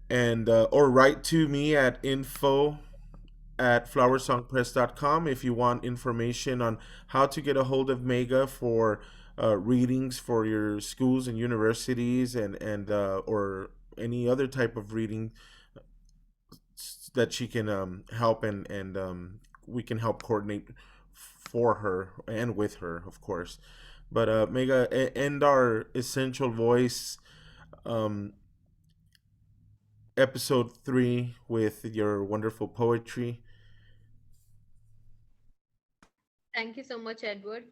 and or write to me at info@flowersongpress.com if you want information on how to get a hold of Mega for readings for your schools and universities, and or any other type of reading that she can help, and we can help coordinate for her and with her, of course. But Mega, end our Essential Voice um, episode 3 with your wonderful poetry. Thank you so much, Edward.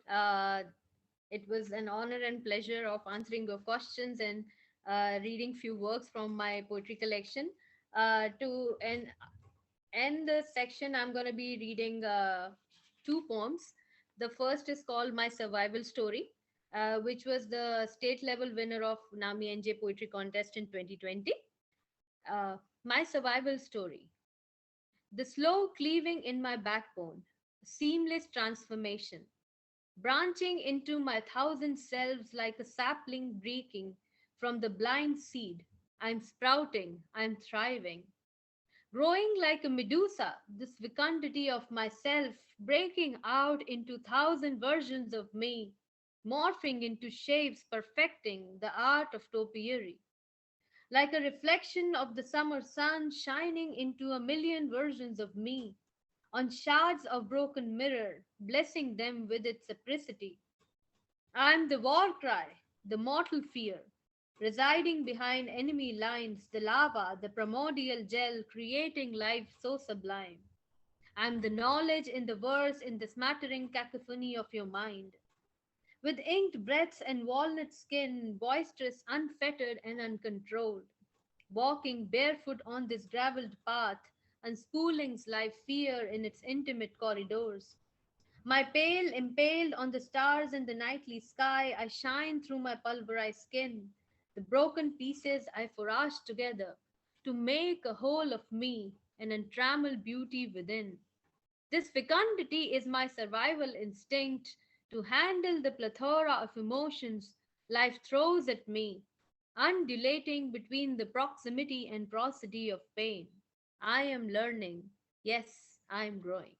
It was an honor and pleasure of answering your questions and reading few works from my poetry collection. To end the section, I'm going to be reading two poems. The first is called My Survival Story, which was the state level winner of Nami NJ Poetry Contest in 2020. My Survival Story. The slow cleaving in my backbone, seamless transformation, branching into my thousand selves like a sapling breaking from the blind seed. I'm sprouting, I'm thriving, growing like a Medusa, this fecundity of myself breaking out into thousand versions of me, morphing into shapes, perfecting the art of topiary like a reflection of the summer sun shining into a million versions of me, on shards of broken mirror, blessing them with its apricity. I am the war cry, the mortal fear, residing behind enemy lines, the lava, the primordial gel, creating life so sublime. I am the knowledge in the verse, in the smattering cacophony of your mind. With inked breaths and walnut skin, boisterous, unfettered, and uncontrolled, walking barefoot on this graveled path, unspooling's life fear in its intimate corridors. My pale, impaled on the stars in the nightly sky, I shine through my pulverized skin. The broken pieces I forage together to make a whole of me, an untrammeled beauty within. This fecundity is my survival instinct to handle the plethora of emotions life throws at me, undulating between the proximity and prosody of pain. I am learning. Yes, I am growing.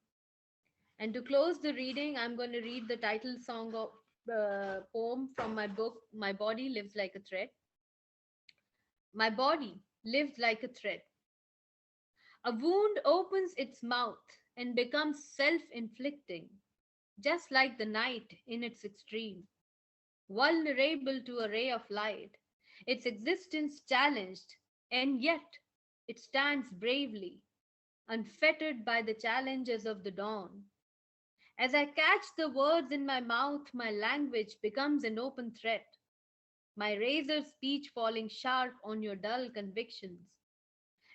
And to close the reading, I'm going to read the title song of. poem from my book, My Body Lives Like a Thread. My body lived like a thread. A wound opens its mouth and becomes self inflicting, just like the night in its extreme, vulnerable to a ray of light, its existence challenged, and yet it stands bravely, unfettered by the challenges of the dawn. As I catch the words in my mouth, my language becomes an open threat, my razor speech falling sharp on your dull convictions.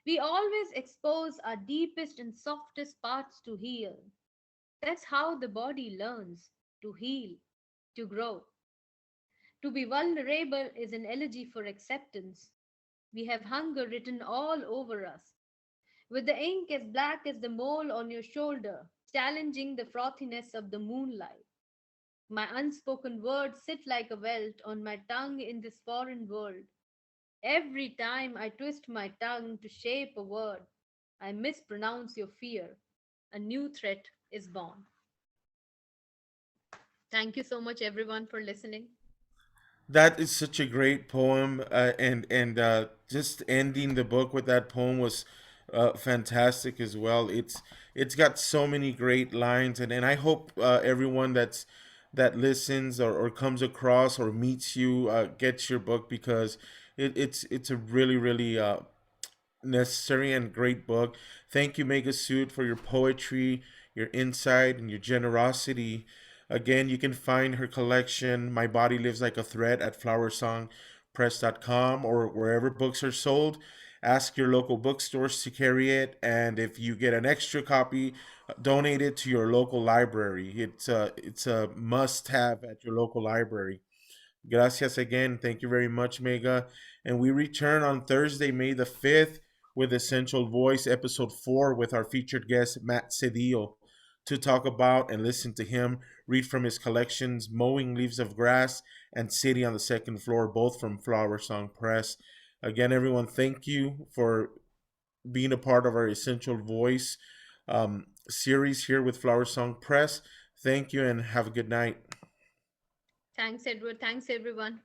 We always expose our deepest and softest parts to heal. That's how the body learns to heal, to grow. To be vulnerable is an elegy for acceptance. We have hunger written all over us, with the ink as black as the mole on your shoulder, challenging the frothiness of the moonlight. My unspoken words sit like a welt on my tongue in this foreign world. Every time I twist my tongue to shape a word, I mispronounce your fear. A new threat is born. Thank you so much, everyone, for listening. That is such a great poem, and just ending the book with that poem was fantastic as well. It's got so many great lines, and I hope everyone that listens or comes across or meets you gets your book because it's a really necessary and great book. Thank you, Mega Suit, for your poetry, your insight, and your generosity. Again, you can find her collection, My Body Lives Like a Thread, at flowersongpress.com or wherever books are sold. Ask your local bookstores to carry it, and if you get an extra copy, donate it to your local library. It's a must have at your local library. Gracias again. Thank you very much, Mega. And we return on Thursday, May the 5th, with Essential Voice, episode 4, with our featured guest, Matt Cedillo, to talk about and listen to him read from his collections, Mowing Leaves of Grass and City on the Second Floor, both from Flower Song Press. Again, everyone, thank you for being a part of our Essential Voice series here with Flower Song Press. Thank you and have a good night. Thanks, Edward. Thanks, everyone.